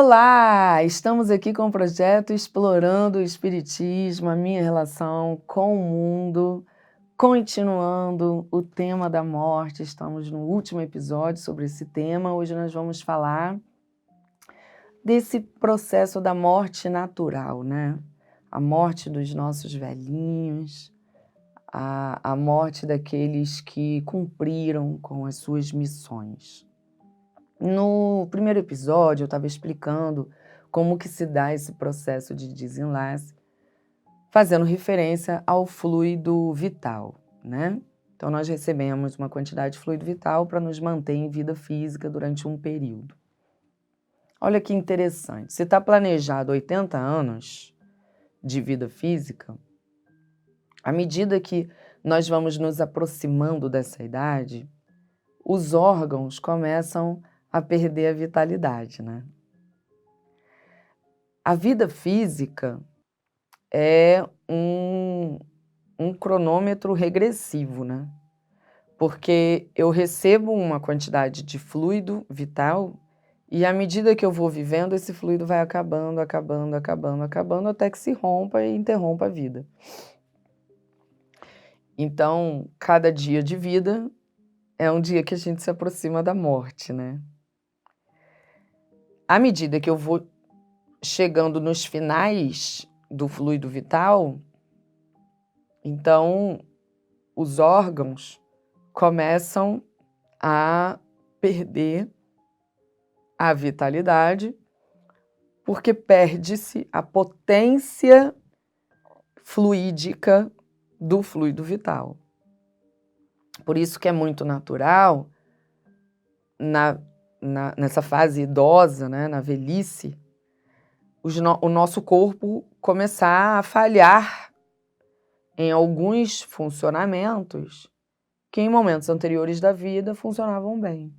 Olá! Estamos aqui com o projeto Explorando o Espiritismo, a minha relação com o mundo, continuando o tema da morte. Estamos no último episódio sobre esse tema. Hoje nós vamos falar desse processo da morte natural, né? A morte dos nossos velhinhos, a morte daqueles que cumpriram com as suas missões. No primeiro episódio, eu estava explicando como que se dá esse processo de desenlace, fazendo referência ao fluido vital, né? Então, nós recebemos uma quantidade de fluido vital para nos manter em vida física durante um período. Olha que interessante, se está planejado 80 anos de vida física, à medida que nós vamos nos aproximando dessa idade, os órgãos começam a perder a vitalidade, né? A vida física é um cronômetro regressivo, né? Porque eu recebo uma quantidade de fluido vital e à medida que eu vou vivendo, esse fluido vai acabando, até que se rompa e interrompa a vida. Então, cada dia de vida é um dia que a gente se aproxima da morte, né? À medida que eu vou chegando nos finais do fluido vital, então os órgãos começam a perder a vitalidade, porque perde-se a potência fluídica do fluido vital. Por isso que é muito natural, nessa fase idosa, né, na velhice, o nosso corpo começar a falhar em alguns funcionamentos que em momentos anteriores da vida funcionavam bem.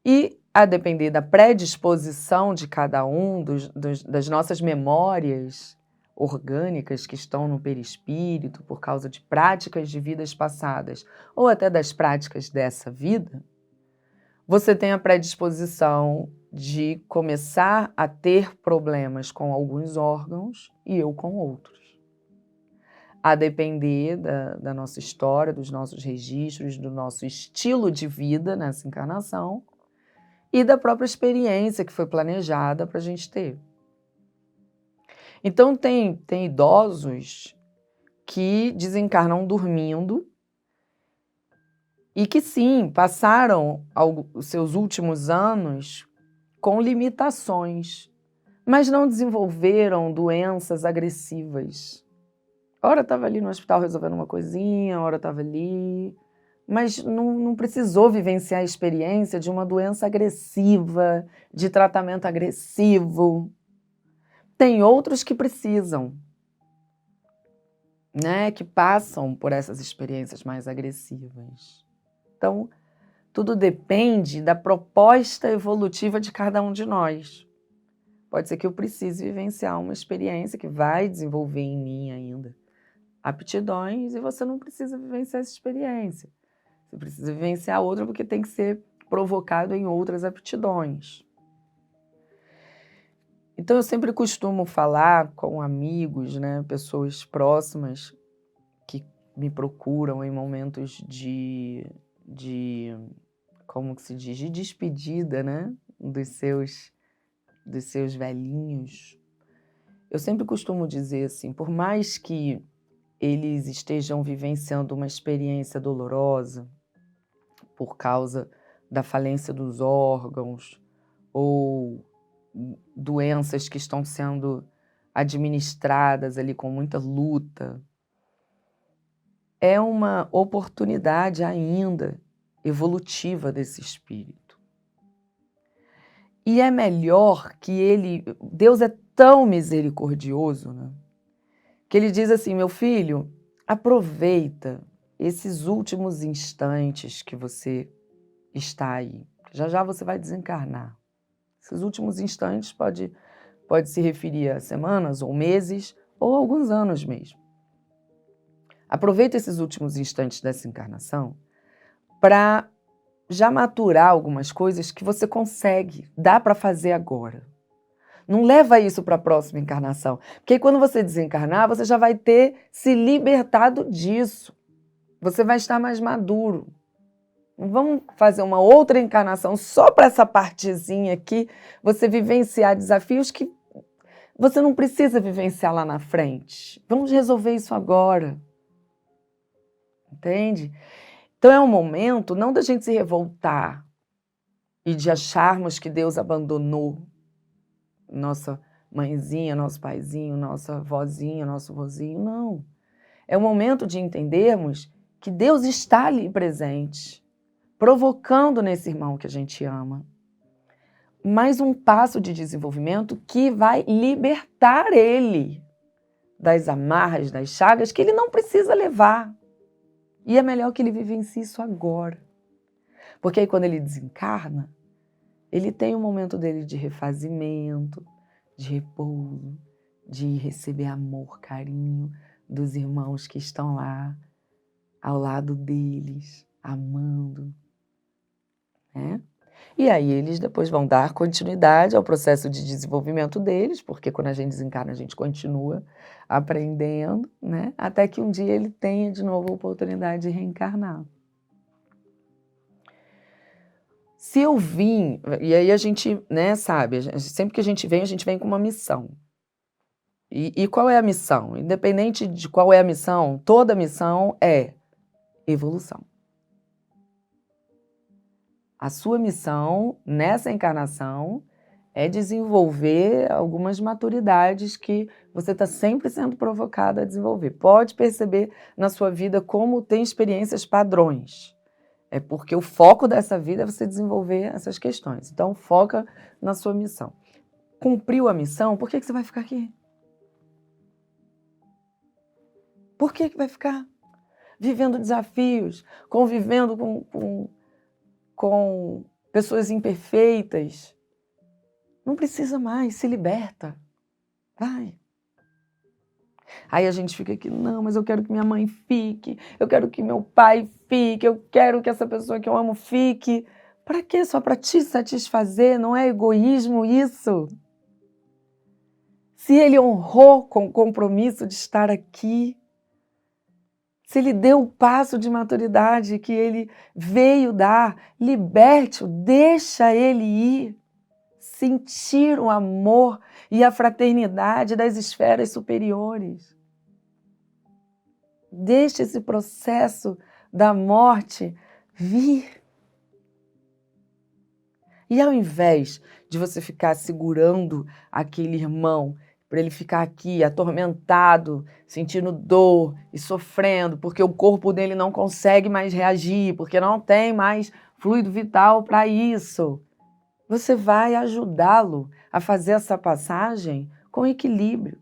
E, a depender da predisposição de cada um, das nossas memórias orgânicas que estão no perispírito por causa de práticas de vidas passadas ou até das práticas dessa vida, você tem a predisposição de começar a ter problemas com alguns órgãos e eu com outros. A depender da nossa história, dos nossos registros, do nosso estilo de vida nessa encarnação e da própria experiência que foi planejada para a gente ter. Então, tem idosos que desencarnam dormindo e que, sim, passaram os seus últimos anos com limitações, mas não desenvolveram doenças agressivas. Ora estava ali no hospital resolvendo uma coisinha, ora estava ali, mas não precisou vivenciar a experiência de uma doença agressiva, de tratamento agressivo. Tem outros que precisam, né, que passam por essas experiências mais agressivas. Então, tudo depende da proposta evolutiva de cada um de nós. Pode ser que eu precise vivenciar uma experiência que vai desenvolver em mim ainda aptidões e você não precisa vivenciar essa experiência. Você precisa vivenciar outra porque tem que ser provocado em outras aptidões. Então, eu sempre costumo falar com amigos, né, pessoas próximas que me procuram em momentos de como que se diz, de despedida, né, dos seus velhinhos. Eu sempre costumo dizer assim, por mais que eles estejam vivenciando uma experiência dolorosa por causa da falência dos órgãos ou doenças que estão sendo administradas ali com muita luta, é uma oportunidade ainda evolutiva desse espírito. E é melhor que Deus é tão misericordioso, né? Que ele diz assim, meu filho, aproveita esses últimos instantes que você está aí. Já já você vai desencarnar. Esses últimos instantes pode se referir a semanas ou meses ou alguns anos mesmo. Aproveita esses últimos instantes dessa encarnação para já maturar algumas coisas que você consegue, dá para fazer agora. Não leva isso para a próxima encarnação, porque aí quando você desencarnar, você já vai ter se libertado disso. Você vai estar mais maduro. Não vamos fazer uma outra encarnação só para essa partezinha aqui, você vivenciar desafios que você não precisa vivenciar lá na frente. Vamos resolver isso agora. Entende? Então é um momento não da gente se revoltar e de acharmos que Deus abandonou nossa mãezinha, nosso paizinho, nossa vozinha, nosso vozinho. Não. É o momento de entendermos que Deus está ali presente, provocando nesse irmão que a gente ama. Mais um passo de desenvolvimento que vai libertar ele das amarras, das chagas que ele não precisa levar. E é melhor que ele vivencie isso agora. Porque aí quando ele desencarna, ele tem um momento dele de refazimento, de repouso, de receber amor, carinho dos irmãos que estão lá, ao lado deles, amando, né? E aí eles depois vão dar continuidade ao processo de desenvolvimento deles, porque quando a gente desencarna, a gente continua aprendendo, né? Até que um dia ele tenha de novo a oportunidade de reencarnar. Se eu vim, e aí a gente, né, sabe, sempre que a gente vem com uma missão. E qual é a missão? Independente de qual é a missão, toda missão é evolução. A sua missão nessa encarnação é desenvolver algumas maturidades que você está sempre sendo provocado a desenvolver. Pode perceber na sua vida como tem experiências padrões. É porque o foco dessa vida é você desenvolver essas questões. Então, foca na sua missão. Cumpriu a missão, por que você vai ficar aqui? Por que vai ficar? Vivendo desafios, convivendo com pessoas imperfeitas. Não precisa mais, se liberta. Vai. Aí a gente fica aqui, não, mas eu quero que minha mãe fique, eu quero que meu pai fique, eu quero que essa pessoa que eu amo fique. Para quê? Só para te satisfazer? Não é egoísmo isso? Se ele honrou com o compromisso de estar aqui, se ele deu o passo de maturidade que ele veio dar, liberte-o, deixa ele ir, sentir o amor e a fraternidade das esferas superiores. Deixe esse processo da morte vir. E ao invés de você ficar segurando aquele irmão para ele ficar aqui atormentado, sentindo dor e sofrendo, porque o corpo dele não consegue mais reagir, porque não tem mais fluido vital para isso, você vai ajudá-lo a fazer essa passagem com equilíbrio.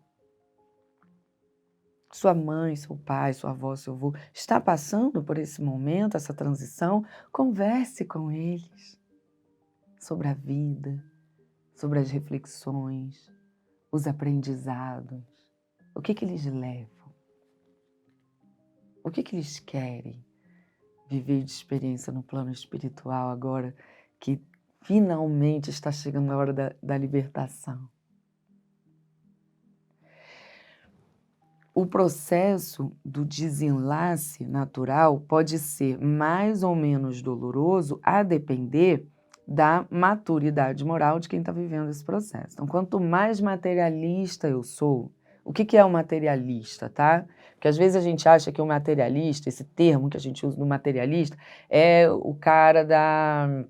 Sua mãe, seu pai, sua avó, seu avô está passando por esse momento, essa transição, converse com eles sobre a vida, sobre as reflexões, os aprendizados, o que eles levam, o que eles querem viver de experiência no plano espiritual agora que finalmente está chegando a hora da libertação. O processo do desenlace natural pode ser mais ou menos doloroso a depender da maturidade moral de quem está vivendo esse processo. Então, quanto mais materialista eu sou, o que é o materialista, tá? Porque às vezes a gente acha que o materialista, esse termo que a gente usa do materialista, é o cara da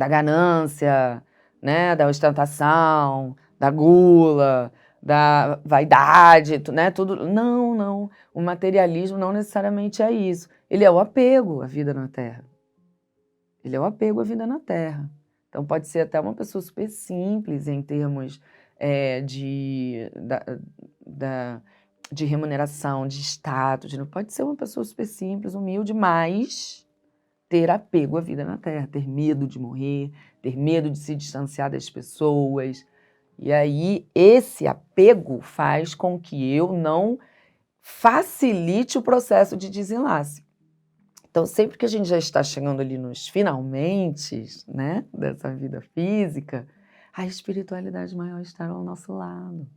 ganância, né? Da ostentação, da gula, da vaidade, né? Tudo. Não, não. O materialismo não necessariamente é isso. Ele é o apego à vida na Terra. Ele é o apego à vida na Terra. Então, pode ser até uma pessoa super simples em termos de remuneração, de status. Pode ser uma pessoa super simples, humilde, mas ter apego à vida na Terra, ter medo de morrer, ter medo de se distanciar das pessoas. E aí, esse apego faz com que eu não facilite o processo de desenlace. Então, sempre que a gente já está chegando ali nos finalmente, né, dessa vida física, a espiritualidade maior estará ao nosso lado.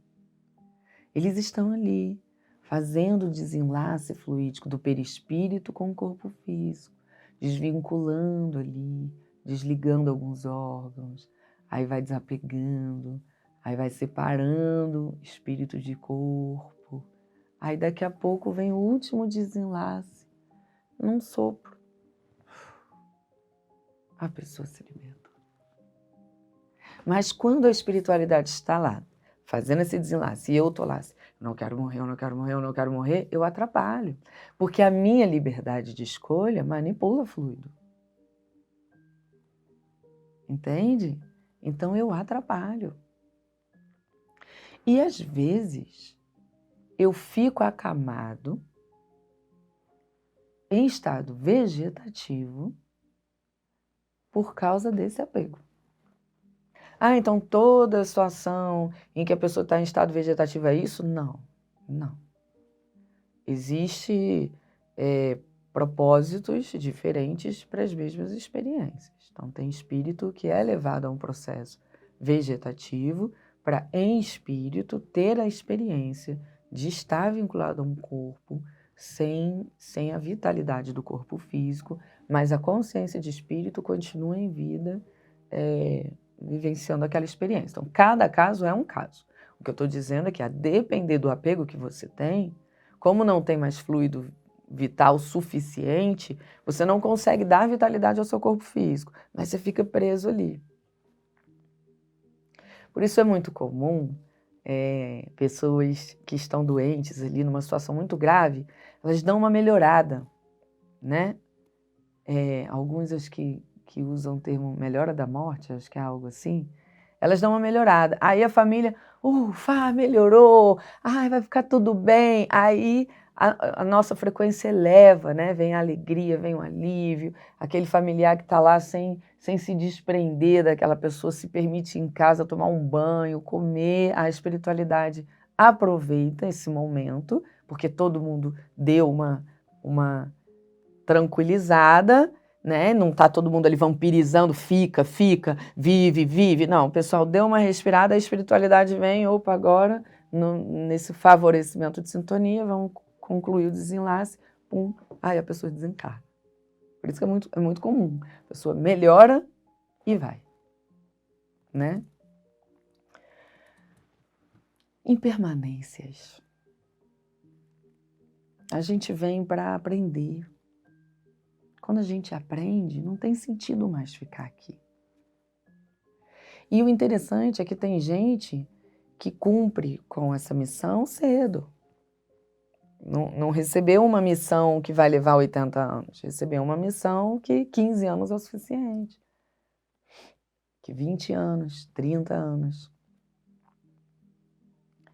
Eles estão ali, fazendo o desenlace fluídico do perispírito com o corpo físico, desvinculando ali, desligando alguns órgãos, aí vai desapegando, aí vai separando espírito de corpo, aí daqui a pouco vem o último desenlace, num sopro, a pessoa se liberta. Mas quando a espiritualidade está lá, fazendo esse desenlace, e eu estou lá, assim, não quero morrer, eu não quero morrer, eu não quero morrer, eu atrapalho. Porque a minha liberdade de escolha manipula fluido. Entende? Então eu atrapalho. E às vezes eu fico acamado em estado vegetativo por causa desse apego. Ah, então toda situação em que a pessoa está em estado vegetativo é isso? Não, não. Existe propósitos diferentes para as mesmas experiências. Então tem espírito que é levado a um processo vegetativo para, em espírito, ter a experiência de estar vinculado a um corpo sem a vitalidade do corpo físico, mas a consciência de espírito continua em vida, vivenciando aquela experiência. Então, cada caso é um caso. O que eu estou dizendo é que, a depender do apego que você tem, como não tem mais fluido vital suficiente, você não consegue dar vitalidade ao seu corpo físico, mas você fica preso ali. Por isso é muito comum pessoas que estão doentes ali, numa situação muito grave, elas dão uma melhorada, né? Alguns acho que usam o termo melhora da morte, acho que é algo assim, elas dão uma melhorada. Aí a família, ufa, melhorou, ai, vai ficar tudo bem. Aí a nossa frequência eleva, né? Vem a alegria, vem o alívio, aquele familiar que está lá sem se desprender daquela pessoa, se permite ir em casa tomar um banho, comer. A espiritualidade aproveita esse momento, porque todo mundo deu uma tranquilizada, né? Não está todo mundo ali vampirizando, fica, vive. Não, o pessoal deu uma respirada, a espiritualidade vem, opa, agora, nesse favorecimento de sintonia, vamos concluir o desenlace, pum, aí a pessoa desencarna. Por isso que é muito comum. A pessoa melhora e vai, né? Impermanências. A gente vem para aprender. Quando a gente aprende, não tem sentido mais ficar aqui. E o interessante é que tem gente que cumpre com essa missão cedo. Não recebeu uma missão que vai levar 80 anos, recebeu uma missão que 15 anos é o suficiente. Que 20 anos, 30 anos.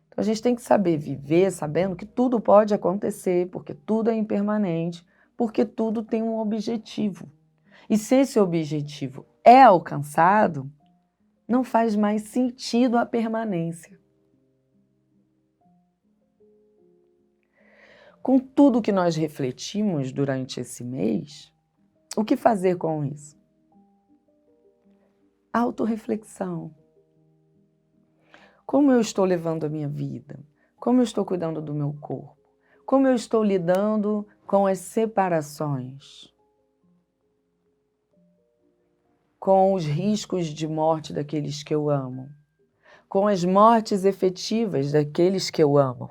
Então a gente tem que saber viver sabendo que tudo pode acontecer, porque tudo é impermanente, porque tudo tem um objetivo. E se esse objetivo é alcançado, não faz mais sentido a permanência. Com tudo que nós refletimos durante esse mês, o que fazer com isso? Autorreflexão. Como eu estou levando a minha vida? Como eu estou cuidando do meu corpo? Como eu estou lidando com as separações? Com os riscos de morte daqueles que eu amo? Com as mortes efetivas daqueles que eu amo?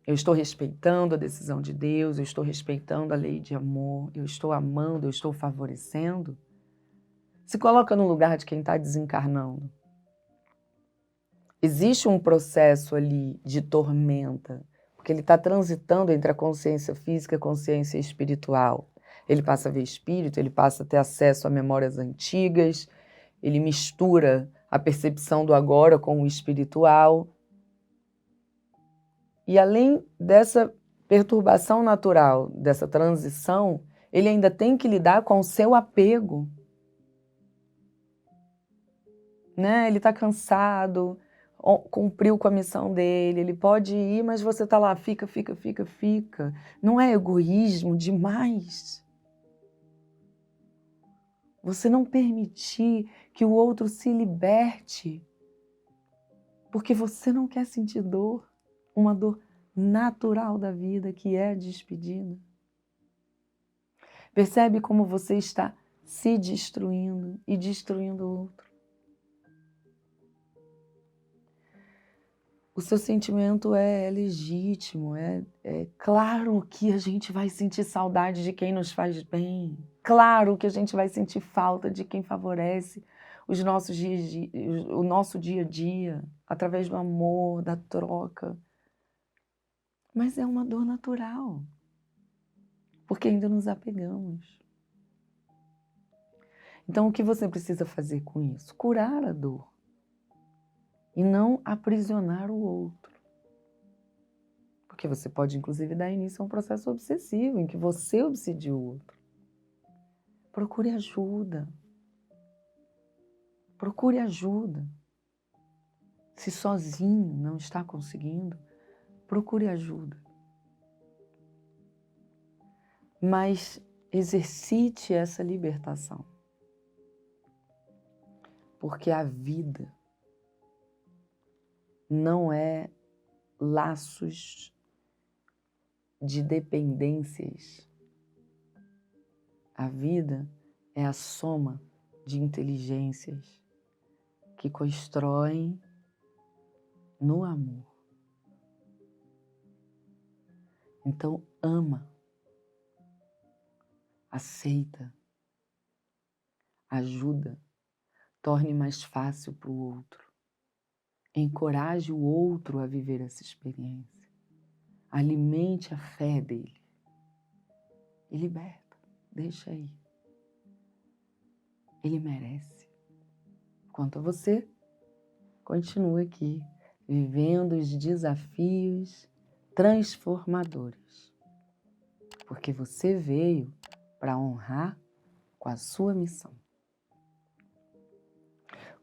Eu estou respeitando a decisão de Deus, eu estou respeitando a lei de amor, eu estou amando, eu estou favorecendo? Se coloca no lugar de quem está desencarnando. Existe um processo ali de tormenta, porque ele está transitando entre a consciência física e a consciência espiritual. Ele passa a ver espírito, ele passa a ter acesso a memórias antigas, ele mistura a percepção do agora com o espiritual. E além dessa perturbação natural, dessa transição, ele ainda tem que lidar com o seu apego. Né? Ele está cansado, cumpriu com a missão dele, ele pode ir, mas você está lá, fica. Não é egoísmo demais? Você não permitir que o outro se liberte, porque você não quer sentir dor, uma dor natural da vida, que é a despedida. Percebe como você está se destruindo e destruindo o outro. O seu sentimento é legítimo, é claro que a gente vai sentir saudade de quem nos faz bem, claro que a gente vai sentir falta de quem favorece o nosso dia a dia, através do amor, da troca. Mas é uma dor natural, porque ainda nos apegamos. Então, o que você precisa fazer com isso? Curar a dor e não aprisionar o outro. Porque você pode, inclusive, dar início a um processo obsessivo, em que você obsedia o outro. Procure ajuda. Procure ajuda. Se sozinho não está conseguindo, procure ajuda. Mas exercite essa libertação. Porque a vida não é laços de dependências. A vida é a soma de inteligências que constroem no amor. Então, ama, aceita, ajuda, torne mais fácil para o outro. Encoraje o outro a viver essa experiência. Alimente a fé dele. E liberta, deixa aí. Ele merece. Quanto a você, continue aqui, vivendo os desafios transformadores. Porque você veio para honrar com a sua missão.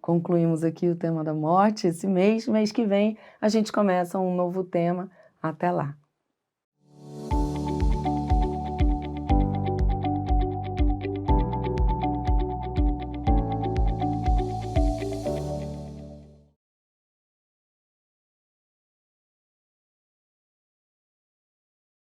Concluímos aqui o tema da morte esse mês. Mês que vem a gente começa um novo tema. Até lá!